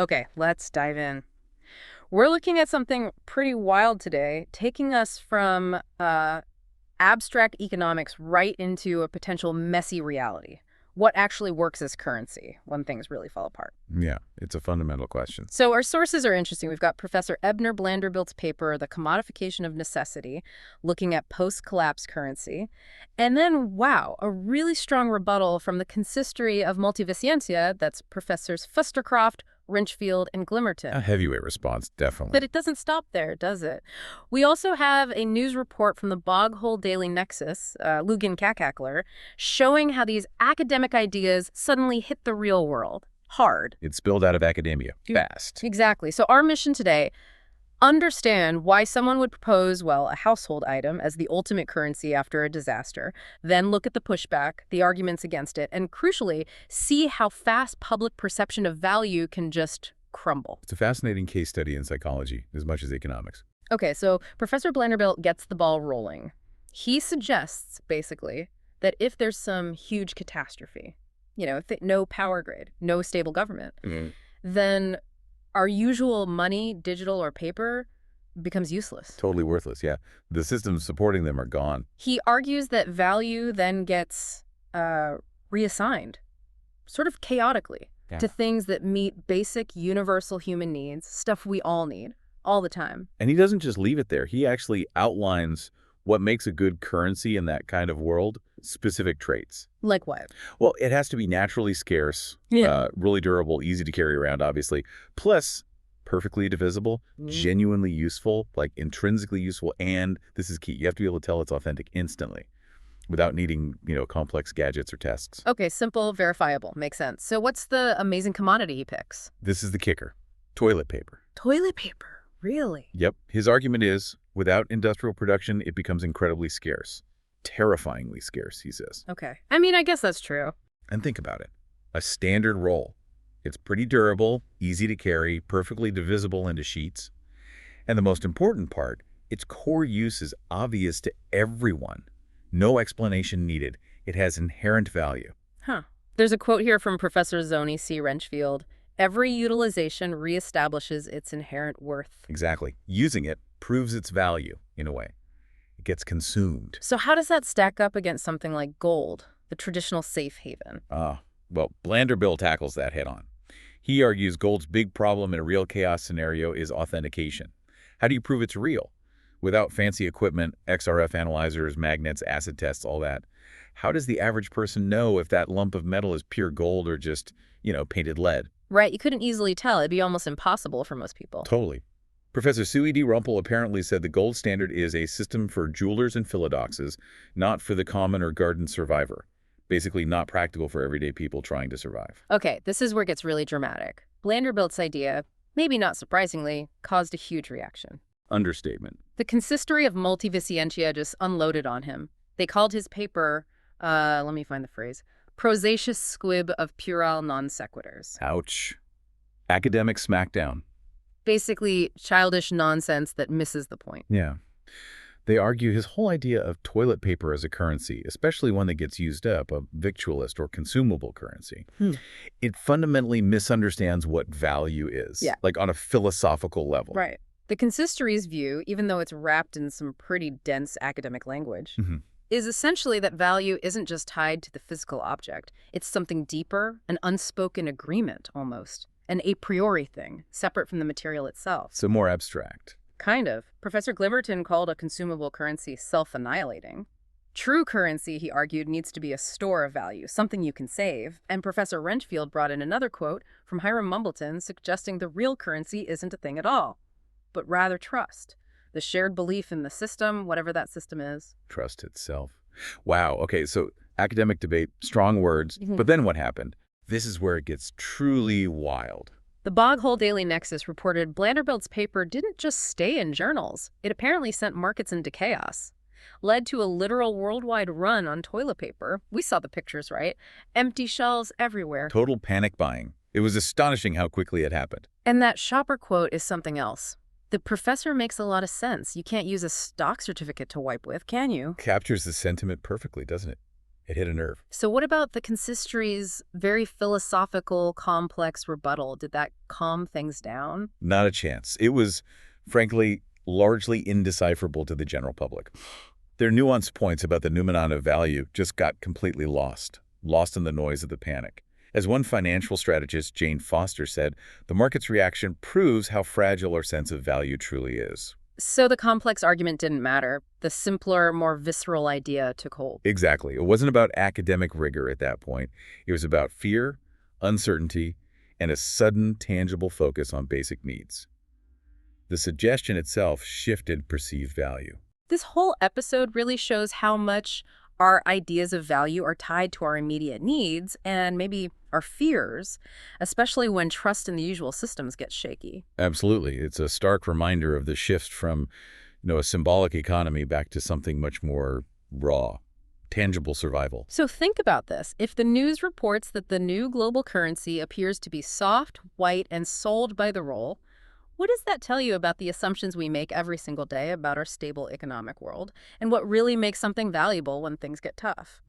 Okay, let's dive in. We're looking at something pretty wild today, taking us from abstract economics right into a potential messy reality. What actually works as currency when things really fall apart? Yeah, it's a fundamental question. So our sources are interesting. We've got Professor Ebner Blanderbilt's paper, The Commodification of Necessity, looking at post-collapse currency. And then, wow, a really strong rebuttal from the consistory of multivicentia, that's Professors Fustercroft, Wrenchfield, and Glimmerton. A heavyweight response, definitely. But it doesn't stop there, does it? We also have a news report from the Boghole Daily Nexus, Lugan Kakakler, showing how these academic ideas suddenly hit the real world. Hard. It spilled out of academia fast. Exactly. So our mission today, understand why someone would propose, well, a household item as the ultimate currency after a disaster, then look at the pushback, the arguments against it, and crucially, see how fast public perception of value can just crumble. It's a fascinating case study in psychology as much as economics. Okay, so Professor Blanderbilt gets the ball rolling. He suggests, basically, that if there's some huge catastrophe, no power grid, no stable government, then our usual money, digital or paper, becomes useless. Totally worthless, yeah. The systems supporting them are gone. He argues that value then gets reassigned, sort of chaotically, to things that meet basic universal human needs, stuff we all need, all the time. And he doesn't just leave it there. He actually outlines what makes a good currency in that kind of world, specific traits. Like what? Well, it has to be naturally scarce, really durable, easy to carry around, obviously, plus perfectly divisible, genuinely useful, like intrinsically useful, and this is key, you have to be able to tell it's authentic instantly without needing, complex gadgets or tests. Okay, simple, verifiable, makes sense. So what's the amazing commodity he picks? This is the kicker. Toilet paper. Toilet paper, really? Yep. His argument is, without industrial production, it becomes incredibly scarce. Terrifyingly scarce, he says. Okay. I mean, I guess that's true. And think about it. A standard roll. It's pretty durable, easy to carry, perfectly divisible into sheets. And the most important part, its core use is obvious to everyone. No explanation needed. It has inherent value. Huh. There's a quote here from Professor Zoni C. Wrenchfield. Every utilization reestablishes its inherent worth. Exactly. Using it proves its value, in a way. It gets consumed. So how does that stack up against something like gold, the traditional safe haven? Well, Blanderbill tackles that head on. He argues gold's big problem in a real chaos scenario is authentication. How do you prove it's real? Without fancy equipment, XRF analyzers, magnets, acid tests, all that. How does the average person know if that lump of metal is pure gold or just, painted lead? Right, you couldn't easily tell. It'd be almost impossible for most people. Totally. Professor Suey D. Rumpel apparently said the gold standard is a system for jewelers and philodoxes, not for the common or garden survivor. Basically not practical for everyday people trying to survive. Okay, this is where it gets really dramatic. Blanderbilt's idea, maybe not surprisingly, caused a huge reaction. Understatement. The consistory of multivicentia just unloaded on him. They called his paper, let me find the phrase, prosaceous squib of puerile non sequiturs. Ouch. Academic smackdown. Basically, childish nonsense that misses the point. Yeah. They argue his whole idea of toilet paper as a currency, especially one that gets used up, a victualist or consumable currency, it fundamentally misunderstands what value is, like on a philosophical level. Right. The consistory's view, even though it's wrapped in some pretty dense academic language, is essentially that value isn't just tied to the physical object. It's something deeper, an unspoken agreement almost, an a priori thing, separate from the material itself. So more abstract. Kind of. Professor Glimmerton called a consumable currency self-annihilating. True currency, he argued, needs to be a store of value, something you can save. And Professor Wrenchfield brought in another quote from Hiram Mumbleton suggesting the real currency isn't a thing at all, but rather trust. The shared belief in the system, whatever that system is. Trust itself. Wow. Okay, so academic debate, strong words. But then what happened? This is where it gets truly wild. The Boghole Daily Nexus reported Blanderbilt's paper didn't just stay in journals. It apparently sent markets into chaos. Led to a literal worldwide run on toilet paper. We saw the pictures, right? Empty shelves everywhere. Total panic buying. It was astonishing how quickly it happened. And that shopper quote is something else. The professor makes a lot of sense. You can't use a stock certificate to wipe with, can you? Captures the sentiment perfectly, doesn't it? It hit a nerve. So what about the consistory's very philosophical, complex rebuttal? Did that calm things down? Not a chance. It was, frankly, largely indecipherable to the general public. Their nuanced points about the noumenon of value just got completely lost in the noise of the panic. As one financial strategist, Jane Foster, said, the market's reaction proves how fragile our sense of value truly is. So the complex argument didn't matter. The simpler, more visceral idea took hold. Exactly. It wasn't about academic rigor at that point. It was about fear, uncertainty, and a sudden, tangible focus on basic needs. The suggestion itself shifted perceived value. This whole episode really shows how much our ideas of value are tied to our immediate needs and maybe our fears, especially when trust in the usual systems gets shaky. Absolutely. It's a stark reminder of the shift from, a symbolic economy back to something much more raw, tangible survival. So think about this. If the news reports that the new global currency appears to be soft, white, and sold by the roll, what does that tell you about the assumptions we make every single day about our stable economic world and what really makes something valuable when things get tough?